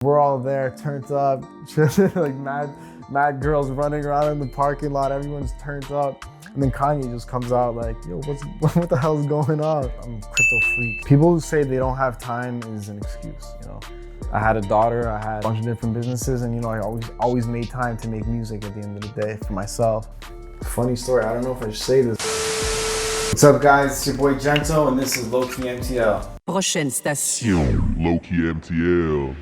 We're all there, turned up, like mad girls running around in the parking lot. Everyone's turned up. And then Kanye just comes out like, yo, what the hell's going on? I'm a crypto freak. People who say they don't have time is an excuse, you know. I had a daughter, I had a bunch of different businesses, and you know, I always made time to make music at the end of the day for myself. Funny story, I don't know if I should say this. What's up guys, it's your boy Gento, and this is Lowkey MTL. Prochaine station. Lowkey MTL.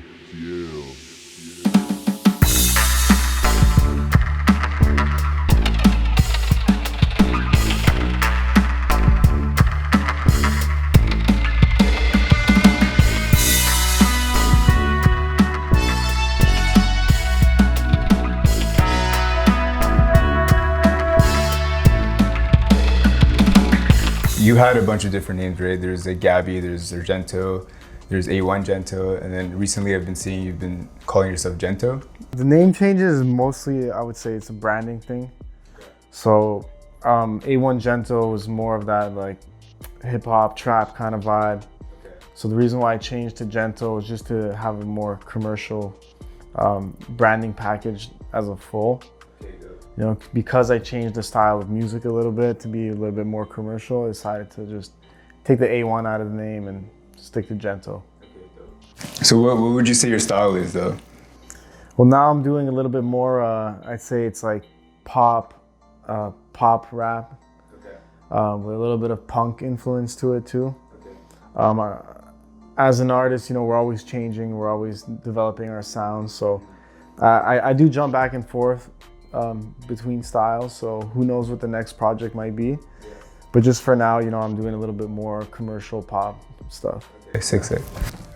You had a bunch of different names, right? There's like Gabby, there's Gento, there's A1GENTO, and then recently I've been seeing you've been calling yourself Gento. The name changes mostly, I would say it's a branding thing. So A1GENTO was more of that like hip hop, trap kind of vibe. So the reason why I changed to Gento was just to have a more commercial branding package as a full. You know, because I changed the style of music a little bit to be a little bit more commercial, I decided to just take the A1 out of the name and stick to Gento. So what would you say your style is though? Well, now I'm doing a little bit more, I'd say it's like pop rap, with a little bit of punk influence to it too. As an artist, you know, we're always changing, we're always developing our sounds. So I do jump back and forth between styles, so who knows what the next project might be. But just for now, you know, I'm doing a little bit more commercial pop stuff. Sick.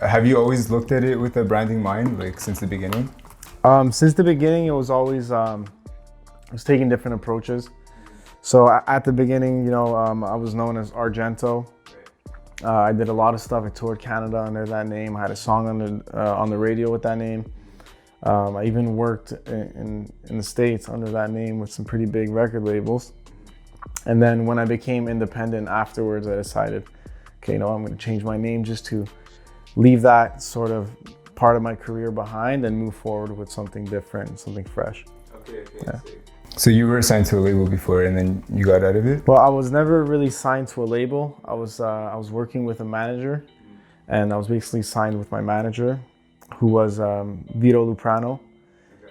Have you always looked at it with a branding mind, like since the beginning? Since the beginning, it was always, I was taking different approaches. So at the beginning, you know, I was known as A1GENTO. I did a lot of stuff. I toured Canada under that name. I had a song on the radio with that name. I even worked in the States under that name with some pretty big record labels. And then when I became independent afterwards, I decided, okay, no, I'm going to change my name just to leave that sort of part of my career behind and move forward with something different, something fresh. Okay. Yeah. So you were signed to a label before and then you got out of it? Well, I was never really signed to a label. I was working with a manager, and I was basically signed with my manager, who was Vito Luprano.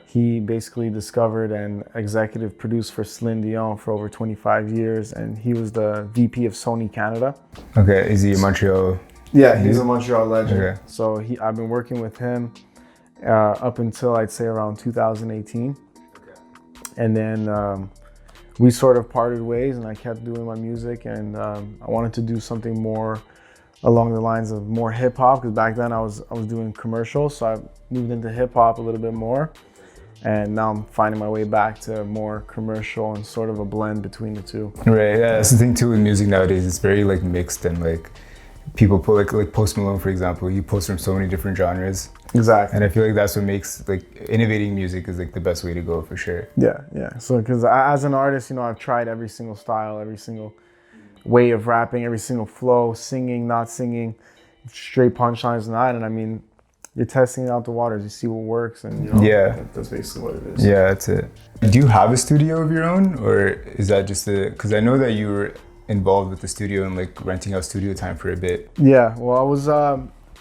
He basically discovered and executive produced for Celine Dion for over 25 years, and he was the VP of Sony Canada. Okay, is he in Montreal? Yeah, he's a Montreal legend. Okay. So I've been working with him up until I'd say around 2018. And then we sort of parted ways, and I kept doing my music, and I wanted to do something more along the lines of more hip hop, because back then I was doing commercials, so I moved into hip hop a little bit more, and now I'm finding my way back to more commercial and sort of a blend between the two. Right, yeah, that's the thing too with music nowadays. It's very like mixed, and like people put like Post Malone, for example, he posts from so many different genres. Exactly. And I feel like that's what makes like innovating music is like the best way to go for sure. Yeah. So because as an artist, you know, I've tried every single style, every single way of rapping, every single flow, singing, not singing, straight punchlines, not. And I mean, you're testing out the waters, you see what works, and you know, yeah, that's basically what it is. Yeah, that's it. Do you have a studio of your own, or is that just because I know that you were involved with the studio and like renting out studio time for a bit? Yeah, well,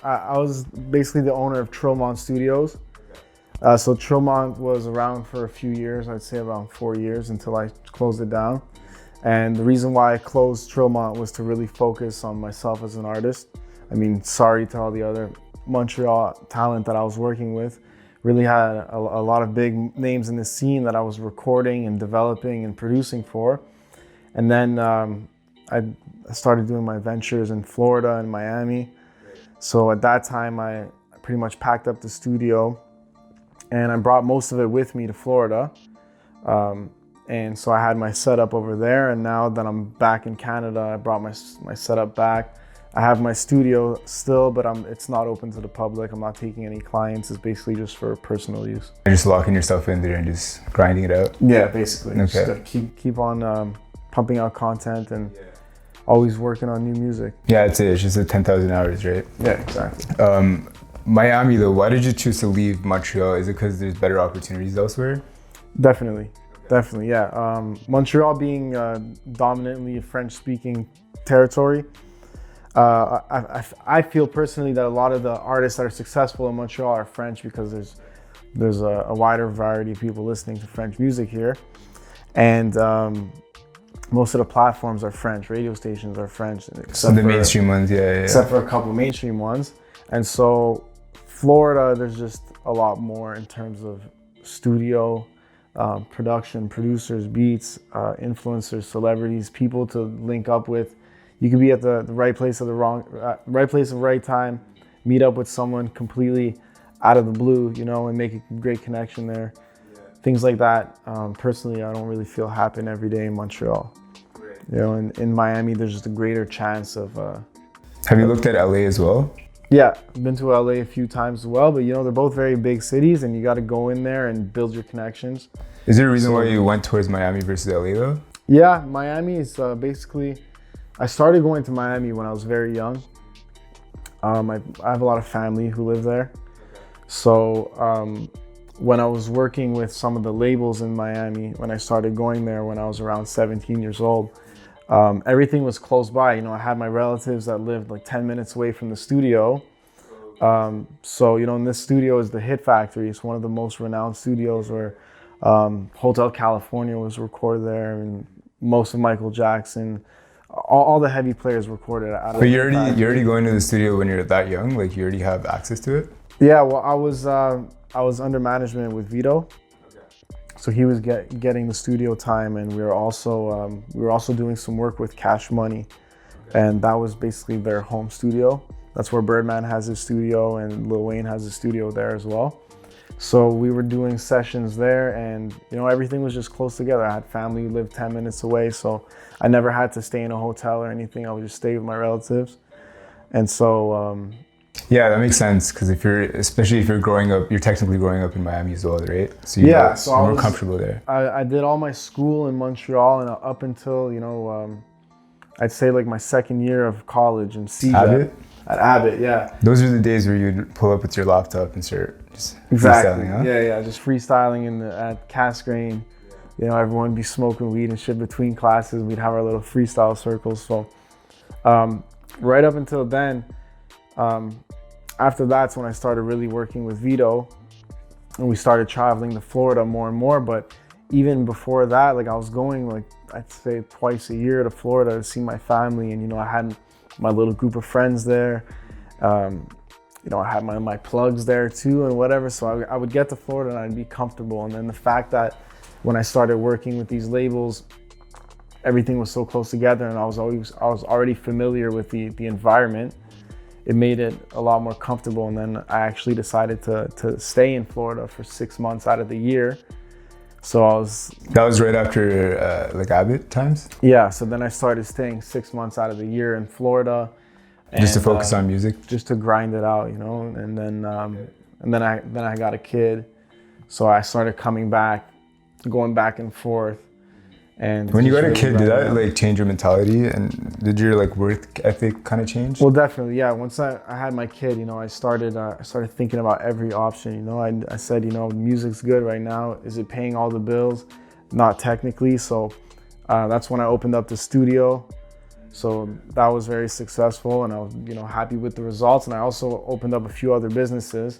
I was basically the owner of Trillmont Studios. So Trillmont was around for a few years, I'd say around 4 years, until I closed it down. And the reason why I closed Trillmont was to really focus on myself as an artist. I mean, sorry to all the other Montreal talent that I was working with. Really had a lot of big names in the scene that I was recording and developing and producing for. And then I started doing my ventures in Florida and Miami. So at that time, I pretty much packed up the studio, and I brought most of it with me to Florida. And so I had my setup over there, and now that I'm back in Canada, I brought my setup back. I have my studio still, but it's not open to the public. I'm not taking any clients. It's basically just for personal use. You're just locking yourself in there and just grinding it out? Yeah, basically. Okay. Just gotta keep on pumping out content and always working on new music. Yeah, it's just the 10,000 hours, right? Yeah, exactly. Miami though, why did you choose to leave Montreal? Is it because there's better opportunities elsewhere? Definitely, yeah. Montreal being dominantly a French-speaking territory, I feel personally that a lot of the artists that are successful in Montreal are French because there's a wider variety of people listening to French music here, and most of the platforms are French. Radio stations are French, So the mainstream ones, yeah. Except for a couple mainstream ones, and so Florida, there's just a lot more in terms of studio. Production, producers, beats, influencers, celebrities, people to link up with. You could be at the right place at the right place at the right time, meet up with someone completely out of the blue, you know, and make a great connection there. Things like that. Personally, I don't really feel happen every day in Montreal. You know, in Miami, there's just a greater chance of. Have you looked at LA as well? Yeah, I've been to LA a few times as well, but you know, they're both very big cities and you got to go in there and build your connections. Is there a reason why you went towards Miami versus LA though? Yeah, Miami is basically, I started going to Miami when I was very young. I have a lot of family who live there. So when I was working with some of the labels in Miami, when I started going there when I was around 17 years old, everything was close by. You know, I had my relatives that lived like 10 minutes away from the studio. So, you know, and this studio is the Hit Factory. It's one of the most renowned studios where Hotel California was recorded there, and most of Michael Jackson, all the heavy players recorded out of. But you're already going to the studio when you're that young. Like you already have access to it. Yeah, well, I was under management with Vito, so he was getting the studio time, and we were also doing some work with Cash Money, and that was basically their home studio. That's where Birdman has his studio, and Lil Wayne has his studio there as well. So we were doing sessions there, and you know, everything was just close together. I had family who lived 10 minutes away, so I never had to stay in a hotel or anything. I would just stay with my relatives. And so yeah, that makes sense, because especially if you're growing up, you're technically growing up in Miami as well, right? So so you're more comfortable there. I did all my school in Montreal, and up until, you know, I'd say like my second year of college in CJET. At Abbott, yeah. Those are the days where you'd pull up with your laptop and start just exactly. freestyling, huh? Yeah, just freestyling at Casgrain. You know, everyone would be smoking weed and shit between classes. We'd have our little freestyle circles. So right up until then, after that's when I started really working with Vito, and we started traveling to Florida more and more. But even before that, like I was going like, I'd say twice a year to Florida to see my family, and you know, I had my little group of friends there. You know, I had my plugs there too and whatever. So I would get to Florida and I'd be comfortable. And then the fact that when I started working with these labels, everything was so close together, and I was already familiar with the environment. It made it a lot more comfortable. And then I actually decided to stay in Florida for 6 months out of the year. So that was right after like Abbott times? Yeah, so then I started staying 6 months out of the year in Florida. Just to focus on music? Just to grind it out, you know, and then I got a kid. So I started coming back, going back and forth. And when you got a kid, did that like change your mentality, and did your like work ethic kind of change? Well, definitely, yeah. Once I had my kid, you know, I started thinking about every option. You know, I said, you know, music's good right now. Is it paying all the bills? Not technically. So that's when I opened up the studio. So that was very successful, and I was, you know, happy with the results. And I also opened up a few other businesses.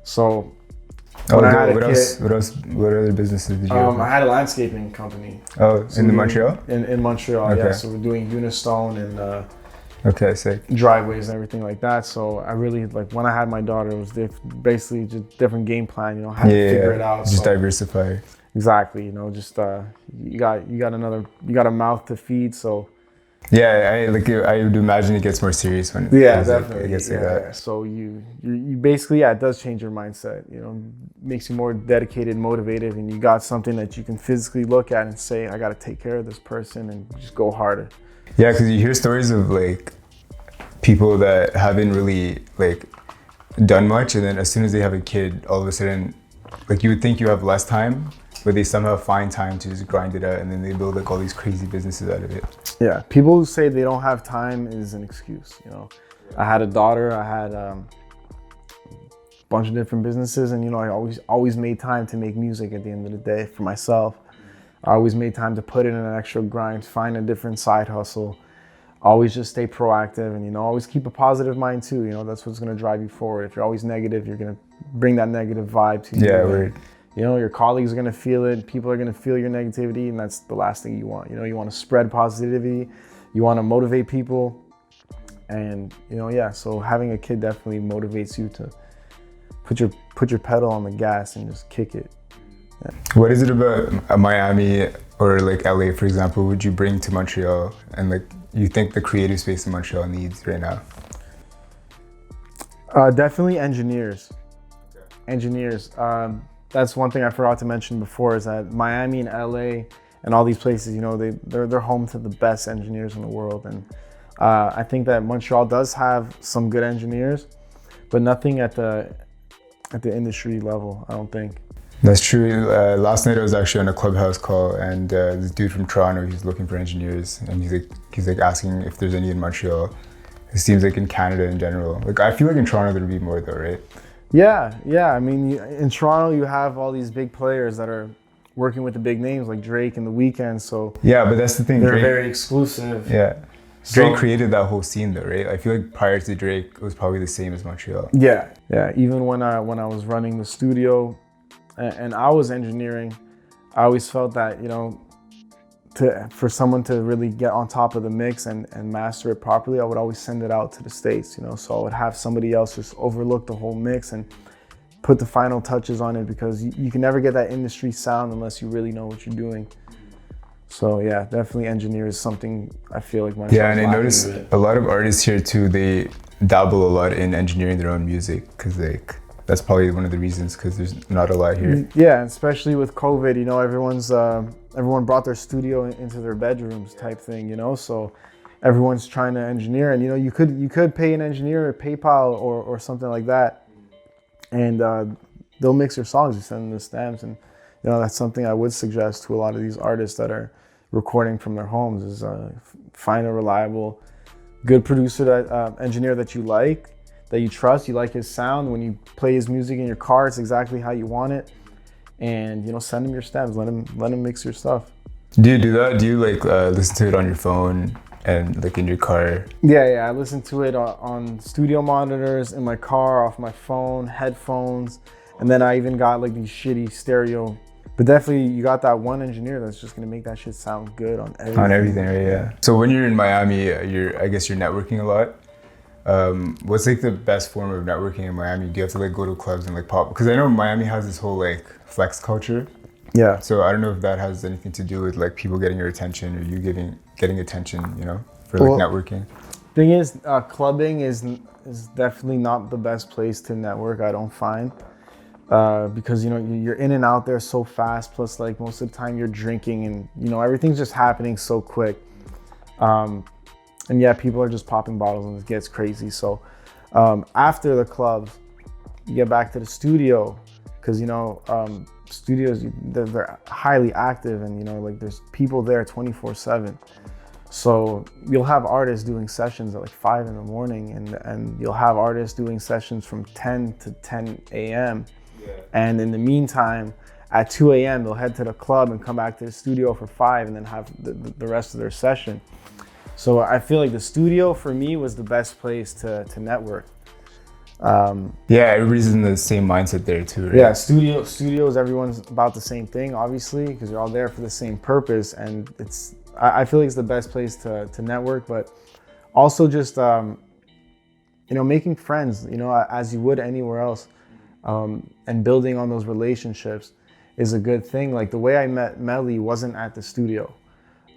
So. What other businesses did you open? I had a landscaping company. Oh, in Montreal? In Montreal, okay. Yeah. So we're doing Unistone and okay, sick. driveways and everything like that. So I really, like, when I had my daughter, it was basically just different game plan, you know, how to figure it out. Just diversify. Exactly, you know, just you got a mouth to feed, so. Yeah, I would imagine it gets more serious when definitely. It gets like that. So you basically, it does change your mindset. You know, makes you more dedicated, motivated, and you got something that you can physically look at and say, I got to take care of this person, and just go harder. Yeah, because you hear stories of like people that haven't really like done much, and then as soon as they have a kid, all of a sudden, like you would think you have less time, but they somehow find time to just grind it out, and then they build like all these crazy businesses out of it. Yeah, people who say they don't have time is an excuse, you know. I had a daughter, I had bunch of different businesses, and I always made time to make music at the end of the day for myself. I always made time to put in an extra grind, find a different side hustle, always just stay proactive, and always keep a positive mind too. That's what's going to drive you forward. If you're always negative, you're going to bring that negative vibe to you. Yeah, right. Your colleagues are going to feel it, people are going to feel your negativity, and that's the last thing you want. You want to spread positivity, you want to motivate people, and so having a kid definitely motivates you to put your pedal on the gas and just kick it. Yeah. What is it about Miami or like LA, for example, would you bring to Montreal, and like you think the creative space in Montreal needs right now? Definitely engineers. Okay. Engineers. That's one thing I forgot to mention before, is that Miami and LA and all these places, they're home to the best engineers in the world. And I think that Montreal does have some good engineers, but nothing at the industry level, I don't think. That's true. Last night I was actually on a Clubhouse call, and this dude from Toronto, he's looking for engineers, and he's like asking if there's any in Montreal. It seems like in Canada in general. Like I feel like in Toronto there'd be more though, right? Yeah. I mean, in Toronto you have all these big players that are working with the big names like Drake and The Weeknd. So yeah, but that's the thing. They're Drake, very exclusive. Yeah. Drake created that whole scene though, right? I feel like prior to Drake, it was probably the same as Montreal. Yeah. Even when I was running the studio and I was engineering, I always felt that, for someone to really get on top of the mix and master it properly, I would always send it out to the States, so I would have somebody else just overlook the whole mix and put the final touches on it, because you can never get that industry sound unless you really know what you're doing. So yeah, definitely engineer is something I feel like Montreal's and I noticed a lot of artists here too, they dabble a lot in engineering their own music, because that's probably one of the reasons, because there's not a lot here. Yeah, especially with COVID, everyone brought their studio into their bedrooms type thing, so everyone's trying to engineer, and you could pay an engineer or PayPal or something like that, and they'll mix your songs. You send them the stems, and that's something I would suggest to a lot of these artists that are recording from their homes, is find a reliable, good producer, engineer that you like, that you trust, you like his sound. When you play his music in your car, it's exactly how you want it. And send him your stems, let him mix your stuff. Do you do that? Do you listen to it on your phone and in your car? Yeah, I listen to it on studio monitors, in my car, off my phone, headphones, and then I even got these shitty stereo. But definitely, you got that one engineer that's just gonna make that shit sound good on everything. On everything, right? Yeah. So when you're in Miami, I guess you're networking a lot. What's the best form of networking in Miami? Do you have to go to clubs and pop? Because I know Miami has this whole flex culture. Yeah. So I don't know if that has anything to do with people getting your attention, or you getting attention, for networking. Thing is, clubbing is definitely not the best place to network, I don't find. Because you're in and out there so fast, plus most of the time you're drinking, and everything's just happening so quick. And yeah, people are just popping bottles and it gets crazy. So after the clubs, you get back to the studio, because studios, they're highly active, and there's people there 24/7. So you'll have artists doing sessions at 5 in the morning, and you'll have artists doing sessions from 10 to 10 a.m. Yeah. And in the meantime, at 2 a.m. they'll head to the club and come back to the studio for 5, and then have the rest of their session. So I feel like the studio for me was the best place to network. Yeah, everybody's in the same mindset there too, right? Yeah, studios, everyone's about the same thing, obviously, because you're all there for the same purpose, and I feel like it's the best place to network, but also just making friends, as you would anywhere else, and building on those relationships is a good thing. The way I met Melly wasn't at the studio.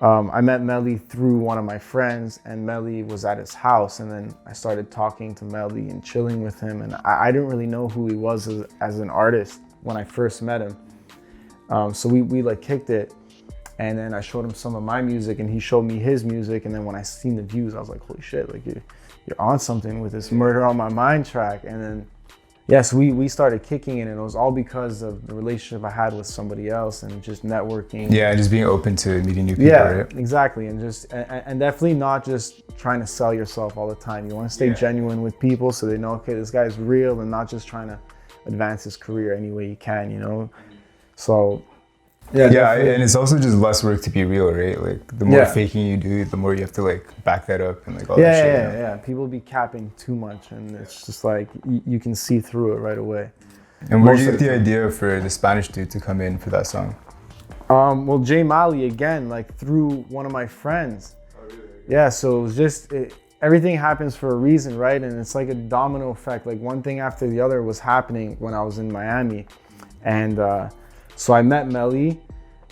I met Melly through one of my friends, and Melly was at his house, and then I started talking to Melly and chilling with him, and I didn't really know who he was as an artist when I first met him. So we kicked it, and then I showed him some of my music, and he showed me his music, and then when I seen the views, I was like, holy shit, you're on something with this Murder on My Mind track. And then yes, we started kicking it, and it was all because of the relationship I had with somebody else, and just networking. Yeah, just being open to meeting new people, right? Exactly, and definitely not just trying to sell yourself all the time. You want to stay genuine with people, so they know, okay, this guy's real, and not just trying to advance his career any way he can, you know. So Yeah, definitely. and it's also just less work to be real, right? Like the more faking you do, the more you have to like back that up and like all that shit. Yeah. People be capping too much, and it's just like you can see through it right away. And where did you get the idea for the Spanish dude to come in for that song? Well, Jay Mali again, like through one of my friends. Oh, really? Yeah, so it was just everything happens for a reason, right? And it's like a domino effect. Like one thing after the other was happening when I was in Miami, and so I met Melly,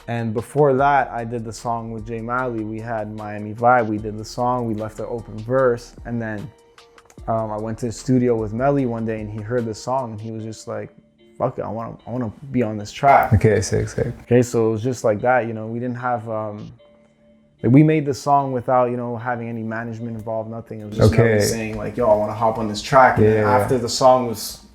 and before that, I did the song with Jay Mali. We had Miami Vibe. We did the song. We left the open verse, and then I went to the studio with Melly one day, and he heard the song, and he was just like, "Fuck it, I want to be on this track." Okay, sick. Okay, so it was just like that, you know. We didn't have like we made the song without, you know, having any management involved, nothing. It was just Melly saying like, "Yo, I want to hop on this track." And then after the song was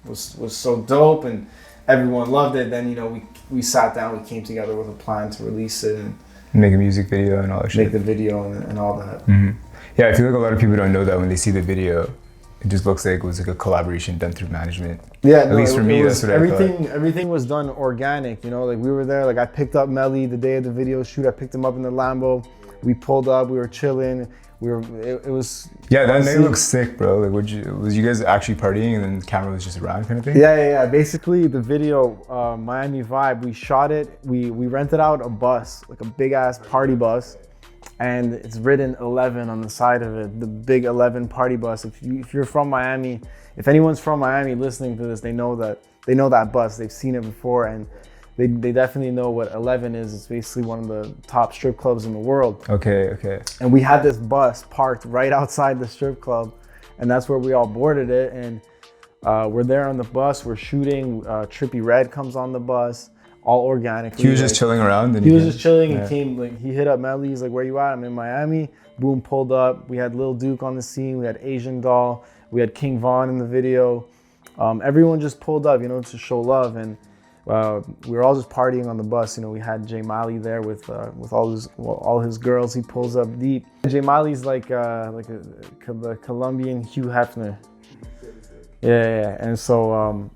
so dope and everyone loved it, then, you know, we sat down, we came together with a plan to release it and make a music video and all that shit. Make the video and all that. Mm-hmm. Yeah, I feel like a lot of people don't know that when they see the video, it just looks like it was like a collaboration done through management. Yeah, at least for me, that's what I thought. Everything was done organic, you know. Like we were there. Like I picked up Melly the day of the video shoot. I picked him up in the Lambo. We pulled up. We were chilling. It was. Yeah, that night looked sick, bro. Like, was you guys actually partying and then the camera was just around, kind of thing? Yeah. Basically, the video, Miami Vibe. We shot it. We rented out a bus, like a big ass party bus. And it's written 11 on the side of it, the big 11 party bus. If you're from Miami, if anyone's from Miami listening to this, they know that bus. They've seen it before, and they definitely know what 11 is. It's basically one of the top strip clubs in the world. Okay. And we had this bus parked right outside the strip club, and that's where we all boarded it. And we're there on the bus. We're shooting. Trippie Redd comes on the bus. All organically. He was just chilling around. He was just chilling. Yeah. He came, like, he hit up Melly. He's like, "Where you at?" "I'm in Miami." Boom, pulled up. We had Lil Duke on the scene. We had Asian Doll. We had King Von in the video. Everyone just pulled up, you know, to show love. And we were all just partying on the bus. You know, we had Jay Mali there with all his girls. He pulls up deep. Jay Mali's like the Colombian Hugh Hefner. Yeah. And so.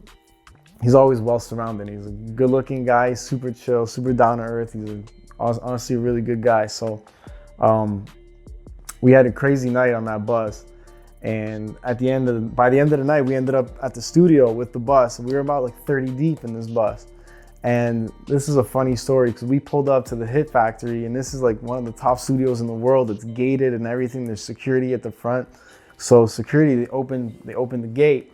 He's always well surrounded. He's a good looking guy, super chill, super down to earth. He's honestly a really good guy. So we had a crazy night on that bus. And by the end of the night, we ended up at the studio with the bus. We were about like 30 deep in this bus. And this is a funny story because we pulled up to the Hit Factory, and this is like one of the top studios in the world. It's gated and everything. There's security at the front. So security, they open the gate.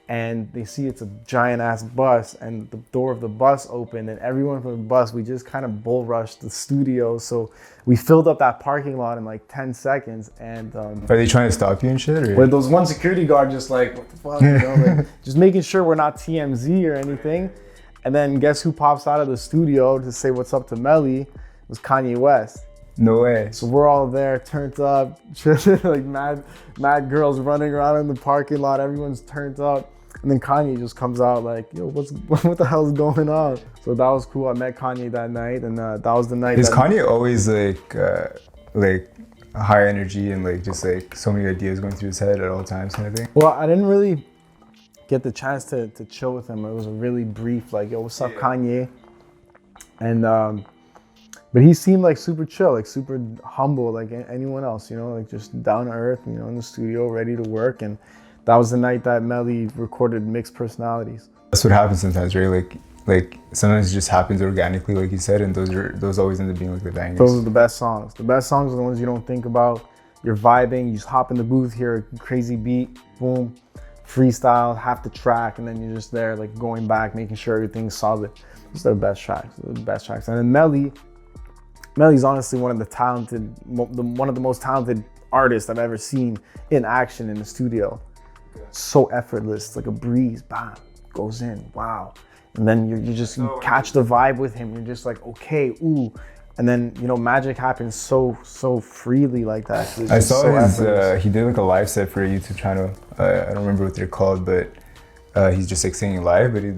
And they see it's a giant ass bus, and the door of the bus opened, and everyone from the bus, we just kind of bull rushed the studio. So we filled up that parking lot in like 10 seconds. And are they trying to stop you and shit? Or? Well, there was one security guard just like, "What the fuck?" You know, like, just making sure we're not TMZ or anything. And then guess who pops out of the studio to say what's up to Melly? It was Kanye West. No way. So we're all there, turned up, like mad girls running around in the parking lot. Everyone's turned up. And then Kanye just comes out like, "Yo, what the hell's going on?" So that was cool. I met Kanye that night, and that was the night. Is Kanye always like high energy and like just like so many ideas going through his head at all times, kind of thing? Well, I didn't really get the chance to chill with him. It was a really brief, like, "Yo, what's up, Kanye?" And but he seemed like super chill, like super humble, like anyone else, you know, like just down to earth, you know, in the studio, ready to work. And that was the night that Melly recorded Mixed Personalities. That's what happens sometimes, right? Like sometimes it just happens organically, like you said, and those always end up being like the bangers. Those are the best songs. The best songs are the ones you don't think about. You're vibing, you just hop in the booth, hear a crazy beat, boom, freestyle, half the track, and then you're just there like going back, making sure everything's solid. Those are the best tracks. And then Melly's honestly one of the most talented artists I've ever seen in action in the studio. So effortless, it's like a breeze, bam, goes in, wow. And then you catch the vibe with him. You're just like, okay, ooh. And then, you know, magic happens so freely like that. I saw he did like a live set for a YouTube channel. I don't remember what they're called, but he's just like singing live, but he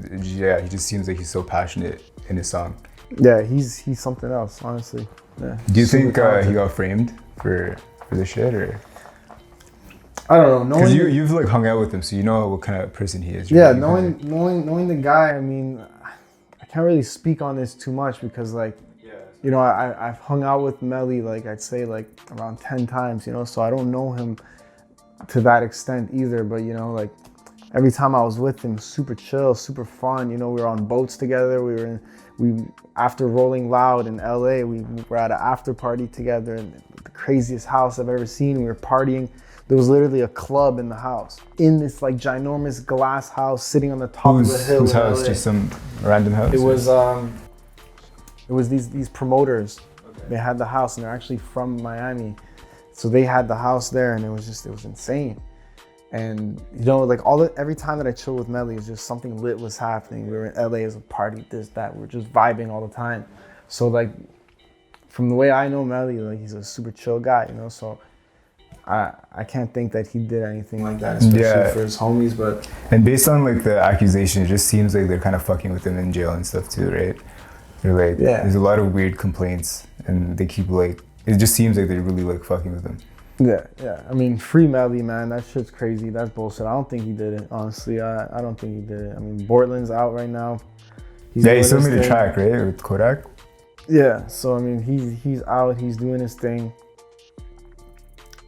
just seems like he's so passionate in his song. Yeah, he's something else, honestly. Yeah. Do you think he got framed for the shit, or? I don't know. Because you've like hung out with him, so you know what kind of person he is. Yeah, right? knowing the guy. I mean, I can't really speak on this too much because like, you know, I've hung out with Melly like I'd say like around 10 times, you know, so I don't know him to that extent either. But you know, like every time I was with him, super chill, super fun. You know, we were on boats together. We after Rolling Loud in LA, we were at an after party together in the craziest house I've ever seen. We were partying. There was literally a club in the house, in this like ginormous glass house sitting on the top of the hill. Whose house? LA. Just some random house? It was these promoters. Okay. They had the house and they're actually from Miami. So they had the house there and it was insane. And you know, like every time that I chill with Melly, it's just something lit was happening. We were in LA as a party, this, that. We were just vibing all the time. So like, from the way I know Melly, like he's a super chill guy, you know. So I can't think that he did anything like that, especially for his homies. But and based on like the accusation, it just seems like they're kind of fucking with him in jail and stuff too, right? They're like, there's a lot of weird complaints, and they keep like, it just seems like they're really like fucking with him. Yeah. I mean, free Melly, man. That shit's crazy. That's bullshit. I don't think he did it, honestly. I don't think he did it. I mean, Bortland's out right now. He still made a track, right, with Kodak? Yeah, so I mean, he's out. He's doing his thing.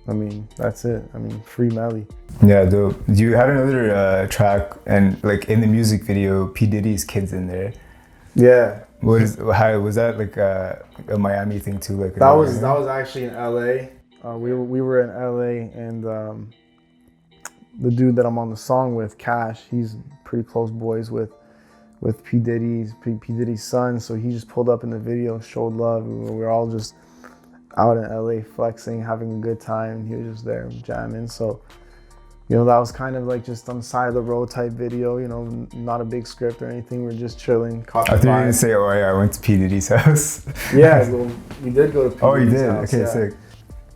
I mean, that's it. I mean, free Melly. Yeah, dope. You had another track, and like in the music video, P. Diddy's kid's in there. Yeah. How was that like a Miami thing too? Like that was actually in LA. We were in LA, and the dude that I'm on the song with, Cash, he's pretty close boys with P. Diddy's son. So he just pulled up in the video, showed love. We were all just out in LA flexing, having a good time. He was just there jamming. So, you know, that was kind of like just on the side of the road type video, you know, not a big script or anything. We're just chilling. I thought you were going to say, oh yeah, I went to P. Diddy's house. Yeah, well, we did go to P. Diddy's house. Oh, you did? Okay, yeah. Sick.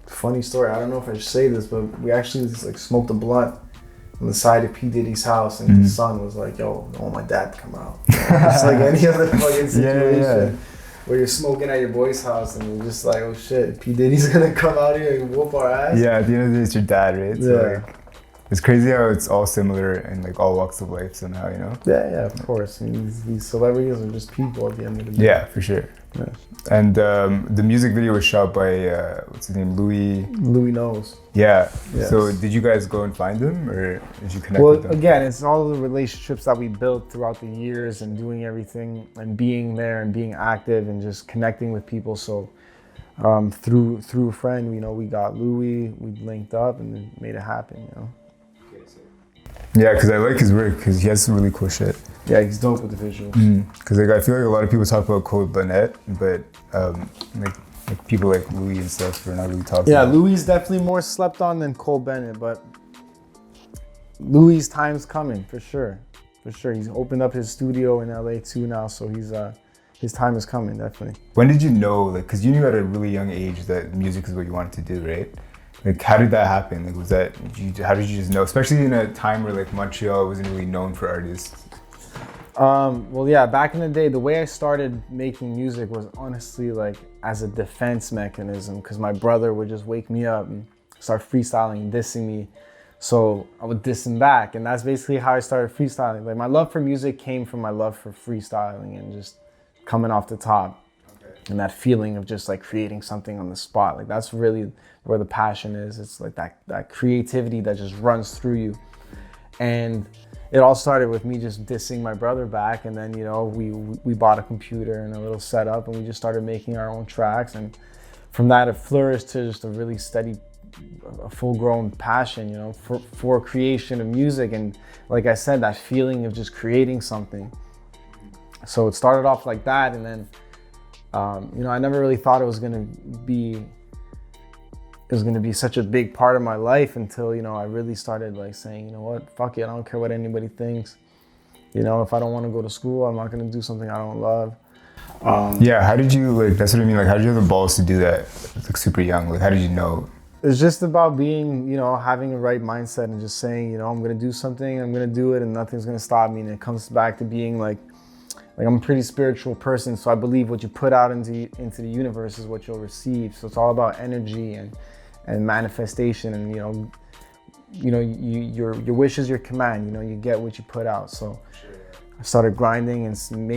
Funny story. I don't know if I should say this, but we actually just like smoked a blunt on the side of P. Diddy's house, and his son was like, yo, I want my dad to come out. It's like any other fucking situation. Where you're smoking at your boy's house and you're just like, oh shit, P. Diddy's gonna come out here and whoop our ass. Yeah, at the end of the day, it's your dad, right? So like, it's crazy how it's all similar in like all walks of life somehow, you know? Yeah, of course. I mean, these celebrities are just people at the end of the day. Yeah, for sure. Yeah. And the music video was shot by, what's his name, Louis Knows. Yeah. Yes. So did you guys go and find them, or did you connect with them? Well, again, it's all the relationships that we built throughout the years and doing everything and being there and being active and just connecting with people. So through a friend, you know, we got Louis, we linked up and then made it happen, you know. Yeah, because I like his work because he has some really cool shit. Yeah, he's dope with the visuals. Because like I feel like a lot of people talk about Cole Burnett, but like people like Louis and stuff are not really talking. Yeah, Louis is definitely more slept on than Cole Bennett, but Louis' time's coming for sure. For sure, he's opened up his studio in LA too now, so his time is coming definitely. When did you know, like, because you knew at a really young age that music is what you wanted to do, right? Like, how did that happen? Like, how did you just know? Especially in a time where like Montreal wasn't really known for artists. Well, yeah, back in the day, the way I started making music was honestly like as a defense mechanism, because my brother would just wake me up and start freestyling, dissing me. So I would diss him back, and that's basically how I started freestyling. Like, my love for music came from my love for freestyling and just coming off the top. And that feeling of just like creating something on the spot. Like, that's really where the passion is. It's like that creativity that just runs through you. And it all started with me just dissing my brother back. And then, you know, we bought a computer and a little setup and we just started making our own tracks. And from that, it flourished to just a really steady, a full-grown passion, you know, for creation of music. And like I said, that feeling of just creating something. So it started off like that. And then, you know, I never really thought it was gonna be such a big part of my life until, you know, I really started like saying, you know what, fuck it, I don't care what anybody thinks. You know, if I don't want to go to school, I'm not gonna do something I don't love. Yeah, how did you, like, that's what I mean, like, how did you have the balls to do that, like, super young? Like, how did you know? It's just about being, you know, having a right mindset and just saying, you know, I'm gonna do something, I'm gonna do it, and nothing's gonna stop me. And it comes back to being like I'm a pretty spiritual person, so I believe what you put out into the universe is what you'll receive. So it's all about energy and manifestation, and, you know, your wish is your command. You know, you get what you put out. So I started grinding and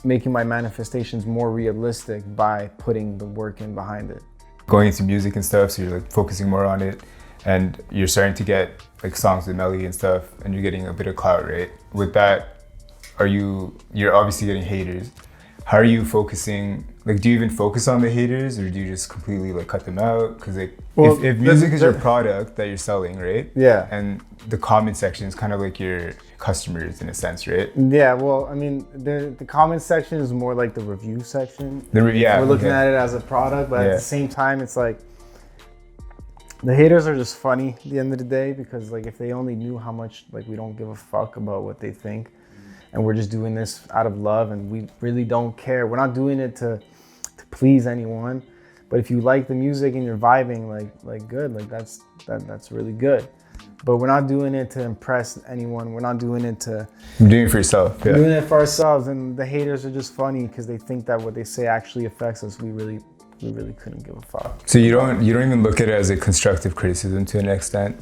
making my manifestations more realistic by putting the work in behind it. Going into music and stuff, so you're like focusing more on it, and you're starting to get like songs with melody and stuff, and you're getting a bit of clout, right? With that, you're obviously getting haters. How are you focusing? Like, do you even focus on the haters, or do you just completely like cut them out? Because like, if music is your product that you're selling, right? Yeah. And the comment section is kind of like your customers in a sense, right? Yeah. Well, I mean, the comment section is more like the review section. Yeah. We're looking at it as a product, but at the same time, it's like the haters are just funny at the end of the day, because like if they only knew how much like we don't give a fuck about what they think, and we're just doing this out of love, and we really don't care. We're not doing it to please anyone. But if you like the music and you're vibing, like good, like that's really good. But we're not doing it to impress anyone. We're not doing it to. You're doing it for yourself. Yeah. We're doing it for ourselves, and the haters are just funny because they think that what they say actually affects us. We really couldn't give a fuck. So you don't even look at it as a constructive criticism to an extent.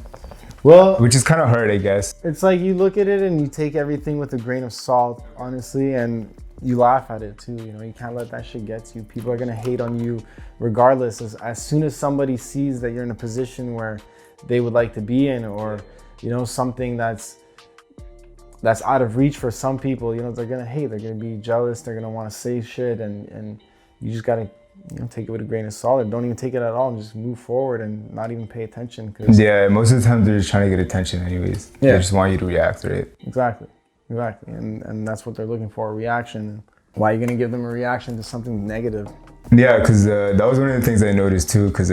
Well, which is kind of hard, I guess. It's like you look at it and you take everything with a grain of salt, honestly, and you laugh at it too. You know, you can't let that shit get to you. People are gonna hate on you regardless. As soon as somebody sees that you're in a position where they would like to be in, or you know, something that's out of reach for some people, you know, they're gonna hate. They're gonna be jealous. They're gonna want to say shit, and you just gotta, you know, take it with a grain of salt, or don't even take it at all, and just move forward and not even pay attention. Cause most of the time they're just trying to get attention anyways. They just want you to react, right? Exactly. And that's what they're looking for, a reaction. Why are you gonna give them a reaction to something negative? Yeah, because that was one of the things I noticed too, because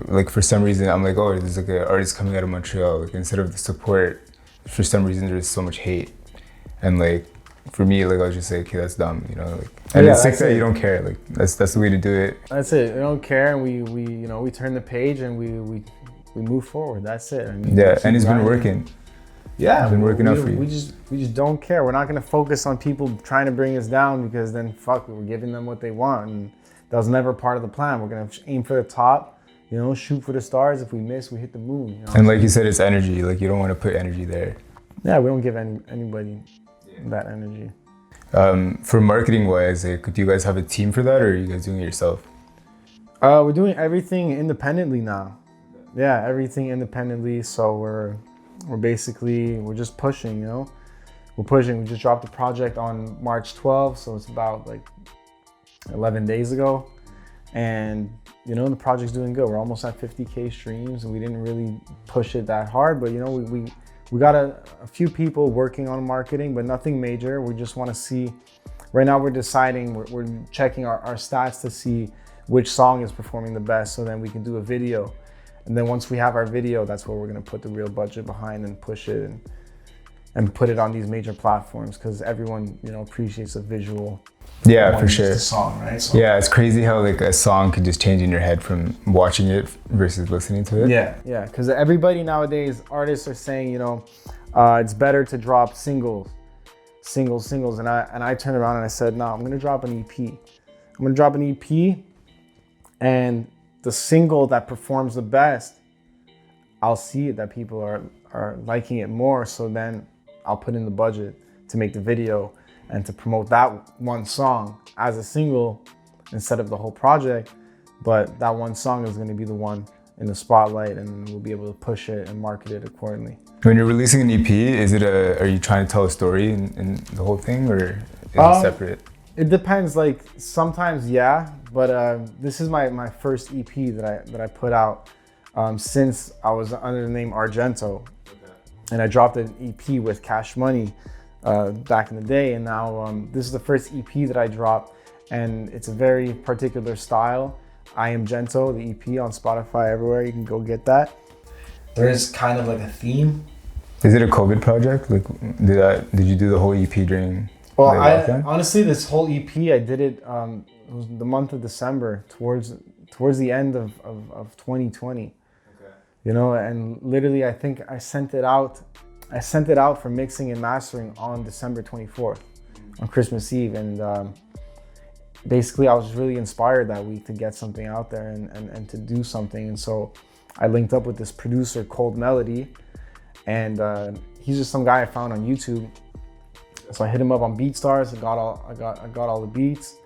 like for some reason I'm like, oh, there's like an artist coming out of Montreal. Like, instead of the support, for some reason there's so much hate. And like, for me, like I was just like, okay, that's dumb, you know. Like, and it's sick that you don't care. Like that's the way to do it. That's it. We don't care, and we turn the page and we move forward. That's it. I mean, and it's been working. Yeah, it's been working out for you. We just don't care. We're not gonna focus on people trying to bring us down, because then fuck, we're giving them what they want, and that was never part of the plan. We're gonna aim for the top, you know, shoot for the stars. If we miss, we hit the moon. You know? And like you said, it's energy. Like, you don't want to put energy there. Yeah, we don't give anybody that energy. For marketing wise, like, do you guys have a team for that, or are you guys doing it yourself? We're doing everything independently now. Yeah, everything independently. So we're just pushing, you know. We're pushing. We just dropped the project on March 12th, so it's about like 11 days ago. And you know, the project's doing good. We're almost at 50K streams, and we didn't really push it that hard, but you know, we got a few people working on marketing, but nothing major. We just want to see. Right now we're deciding, we're checking our stats to see which song is performing the best, so then we can do a video. And then once we have our video, that's where we're gonna put the real budget behind and push it and put it on these major platforms, because everyone, you know, appreciates a visual. Yeah, for sure. The song, right? So, yeah, it's crazy how like a song could just change in your head from watching it versus listening to it. Yeah, because everybody nowadays, artists are saying, you know, it's better to drop singles, and I turned around and I said, no, I'm gonna drop an EP. I'm gonna drop an EP, and the single that performs the best, I'll see it that people are liking it more, so then I'll put in the budget to make the video and to promote that one song as a single instead of the whole project. But that one song is gonna be the one in the spotlight, and we'll be able to push it and market it accordingly. When you're releasing an EP, are you trying to tell a story in the whole thing, or is it separate? It depends. Like sometimes, yeah, but this is my first EP that I put out since I was under the name A1GENTO, and I dropped an EP with Cash Money back in the day, and now this is the first EP that I dropped, and it's a very particular style. A1GENTO, the EP on Spotify, everywhere. You can go get that. There is kind of like a theme. Is it a COVID project? Like, did you do the whole EP during? Well, honestly, this whole EP, I did it. It was the month of December, towards the end of 2020. Okay. You know, and literally, I think I sent it out for mixing and mastering on December 24th, on Christmas Eve, and basically, I was really inspired that week to get something out there and to do something. And so I linked up with this producer, Cold Melody, and he's just some guy I found on YouTube. So I hit him up on BeatStars. I got all the beats,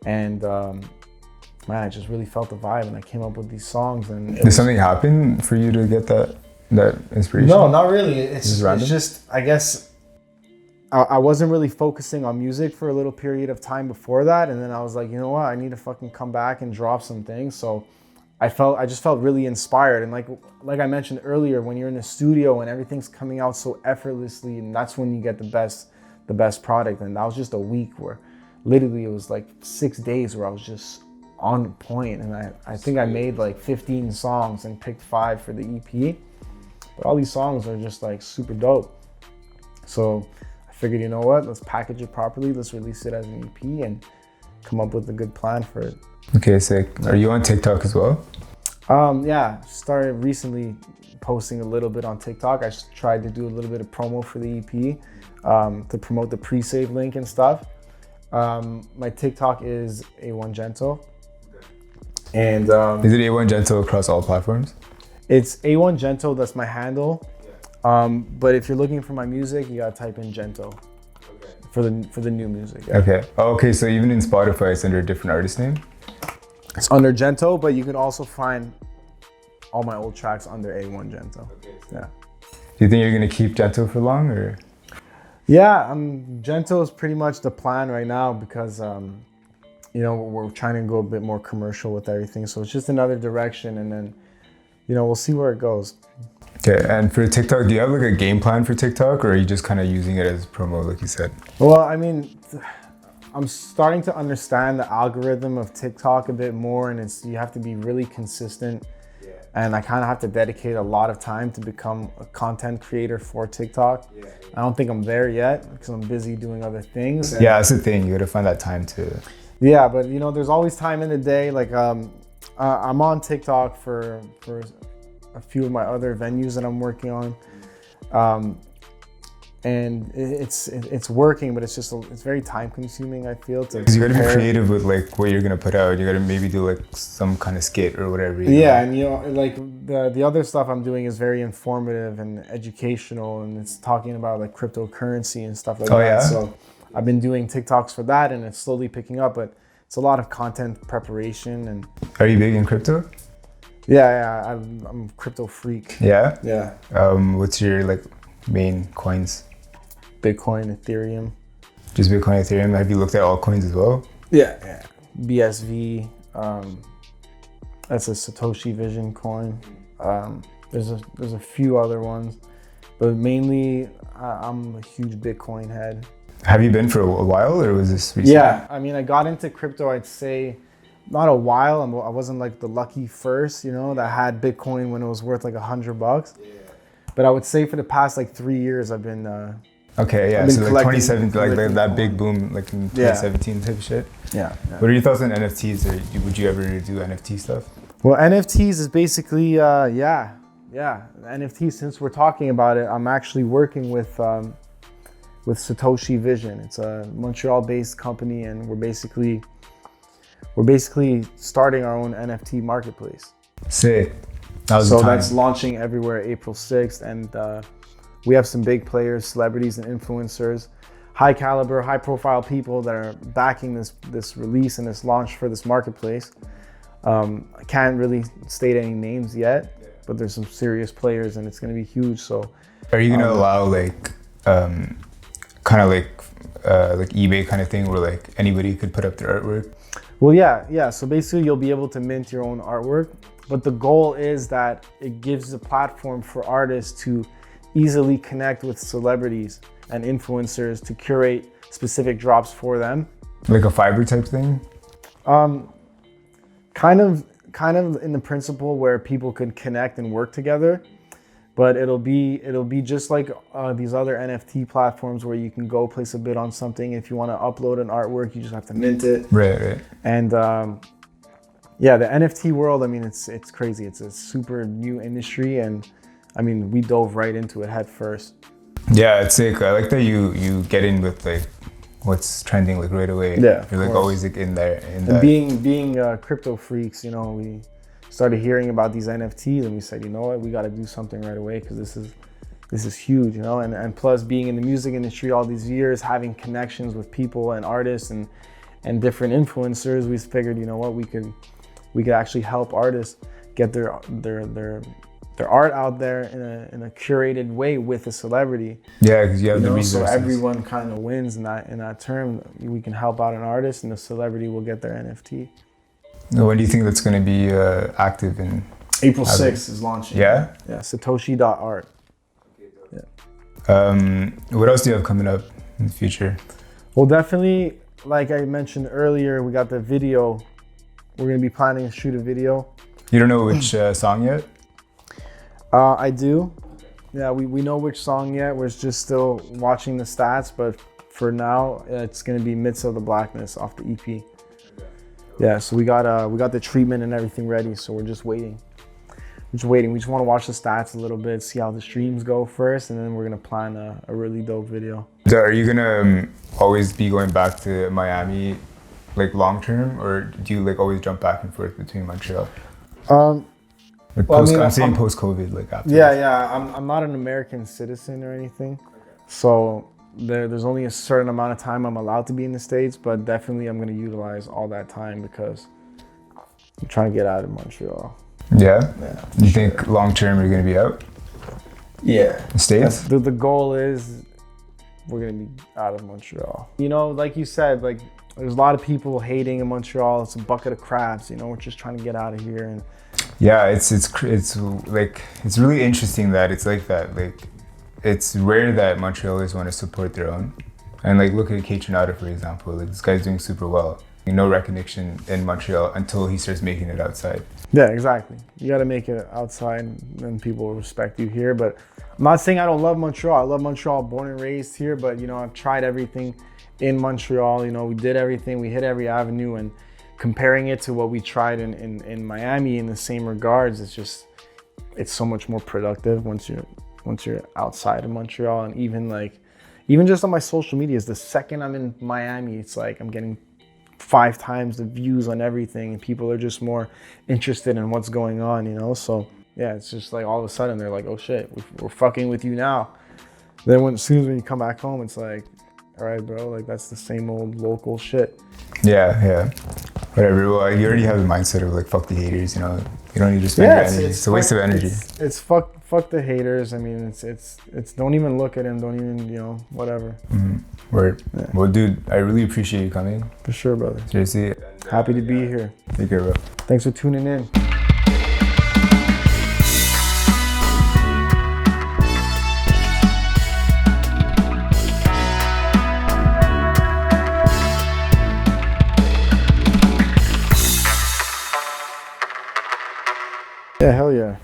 and man, I just really felt the vibe, and I came up with these songs. And did something happen for you to get that inspiration? No, not really. It's random? just, I guess, I wasn't really focusing on music for a little period of time before that, and then I was like, you know what, I need to fucking come back and drop some things. So I just felt really inspired, and like I mentioned earlier, when you're in the studio and everything's coming out so effortlessly, and that's when you get the best product. And that was just a week where literally it was like 6 days where I was just on point, and I think I made like 15 songs and picked 5 for the EP. But all these songs are just like super dope. So I figured, you know what, let's package it properly, let's release it as an EP and come up with a good plan for it. Okay, sick. Are you on TikTok as well? Yeah, started recently posting a little bit on TikTok. I just tried to do a little bit of promo for the EP to promote the pre-save link and stuff. My TikTok is A1GENTO. And is it A1GENTO across all platforms? It's A1GENTO, that's my handle. But if you're looking for my music, you gotta type in Gento for the new music. Yeah. Okay. Oh, okay, so even in Spotify, it's under a different artist name? It's under Gento, but you can also find all my old tracks under A1GENTO. Yeah. Do you think you're gonna keep Gento for long, or? Yeah, Gento is pretty much the plan right now because you know, we're trying to go a bit more commercial with everything. So it's just another direction, and then, you know, we'll see where it goes. Okay, and for TikTok, do you have like a game plan for TikTok, or are you just kind of using it as promo, like you said? Well, I mean, I'm starting to understand the algorithm of TikTok a bit more, and you have to be really consistent. Yeah. And I kind of have to dedicate a lot of time to become a content creator for TikTok. Yeah. I don't think I'm there yet because I'm busy doing other things. Yeah, that's the thing. You got to find that time to. Yeah, but you know, there's always time in the day. Like I'm on TikTok for a few of my other venues that I'm working on. And it's working, but it's very time consuming, I feel. Because you got to be creative with like what you're gonna put out. You got to maybe do like some kind of skit or whatever. Yeah, and you know, like the other stuff I'm doing is very informative and educational, and it's talking about like cryptocurrency and stuff like that. Yeah? So I've been doing TikToks for that, and it's slowly picking up, but it's a lot of content preparation. And are you big in crypto? Yeah, I'm a crypto freak. Yeah? Yeah. What's your like main coins? Bitcoin, Ethereum. Just Bitcoin, Ethereum. Have you looked at altcoins as well? Yeah. BSV. That's a Satoshi Vision coin. There's a few other ones, but mainly I'm a huge Bitcoin head. Have you been for a while, or was this recent? Yeah, I mean, I got into crypto, I'd say, not a while. I wasn't like the lucky first, you know, that had Bitcoin when it was worth like $100. Yeah. But I would say for the past like 3 years, I've been. Okay, yeah. So like 2017, like that big boom, like in 2017 type of shit. Yeah. What are your thoughts on NFTs? Or would you ever do NFT stuff? Well, NFTs is basically, NFTs. Since we're talking about it, I'm actually working with Satoshi Vision. It's a Montreal-based company, and we're basically starting our own NFT marketplace. Sick. That's launching everywhere April 6th, and we have some big players, celebrities and influencers, high caliber, high profile people that are backing this release and this launch for this marketplace. I can't really state any names yet, but there's some serious players, and it's going to be huge. So are you going to allow like kind of like eBay kind of thing where like anybody could put up their artwork? Well, yeah. So basically you'll be able to mint your own artwork, but the goal is that it gives a platform for artists to easily connect with celebrities and influencers to curate specific drops for them. Like a Fiverr type thing? Kind of in the principle where people could connect and work together. But it'll be just like these other NFT platforms where you can go place a bid on something. If you want to upload an artwork, you just have to mint it. Right. And the NFT world, I mean, it's crazy. It's a super new industry, and I mean, we dove right into it head first. Yeah, it's sick. I like that you get in with like what's trending like right away. Yeah, you're like always like in there. And being crypto freaks, you know, started hearing about these NFTs, and we said, you know what, we got to do something right away because this is huge, you know. And plus, being in the music industry all these years, having connections with people and artists and different influencers, we figured, you know what, we could actually help artists get their art out there in a curated way with a celebrity. Yeah, because you have the So resources. everyone kind of wins in that term. We can help out an artist, and the celebrity will get their NFT. When do you think that's going to be active in? April 6th is launching. Yeah? Yeah, Satoshi.art. What else do you have coming up in the future? Well, definitely, like I mentioned earlier, we got the video. We're going to be planning to shoot a video. You don't know which song yet? I do. Yeah, we know which song yet. We're just still watching the stats, but for now, it's going to be Midst of the Blackness off the EP. Yeah, so we got the treatment and everything ready, so we're just waiting. We just want to watch the stats a little bit, see how the streams go first, and then we're going to plan a really dope video. So are you going to always be going back to Miami, like long term, or do you like always jump back and forth between Montreal? I'm saying post-COVID, like after. Yeah. I'm not an American citizen or anything, so there's only a certain amount of time I'm allowed to be in the States, but definitely I'm gonna utilize all that time because I'm trying to get out of Montreal. Yeah? Yeah. You think long term you're gonna be out? Yeah. The States? The goal is we're gonna be out of Montreal. You know, like you said, like there's a lot of people hating in Montreal. It's a bucket of crabs. You know, we're just trying to get out of here. And yeah, it's like it's really interesting that it's like that. Like it's rare that Montrealers want to support their own. And like look at Kaytranada, for example. Like this guy's doing super well. No recognition in Montreal until he starts making it outside. Yeah, exactly. You got to make it outside and people will respect you here. But I'm not saying I don't love Montreal. I love Montreal, born and raised here. But, you know, I've tried everything in Montreal. You know, we did everything. We hit every avenue. And comparing it to what we tried in Miami in the same regards, it's so much more productive once you're outside of Montreal. And even just on my social medias, the second I'm in Miami, it's like I'm getting 5 times the views on everything, and people are just more interested in what's going on, you know. So yeah, it's just like all of a sudden they're like, oh shit, we're fucking with you now. Then as soon as you come back home, it's like, all right, bro, like that's the same old local shit. Yeah. Whatever. Well, you already have the mindset of like fuck the haters, you know. You don't need to spend your energy. It's a waste of energy. It's fuck the haters. I mean, it's don't even look at him. Don't even, you know, whatever. Mm-hmm. Word. Yeah. Well, dude, I really appreciate you coming. For sure, brother. Seriously. Happy to be here. Take care, bro. Thanks for tuning in. Yeah, hell yeah.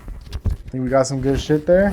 Think we got some good shit there?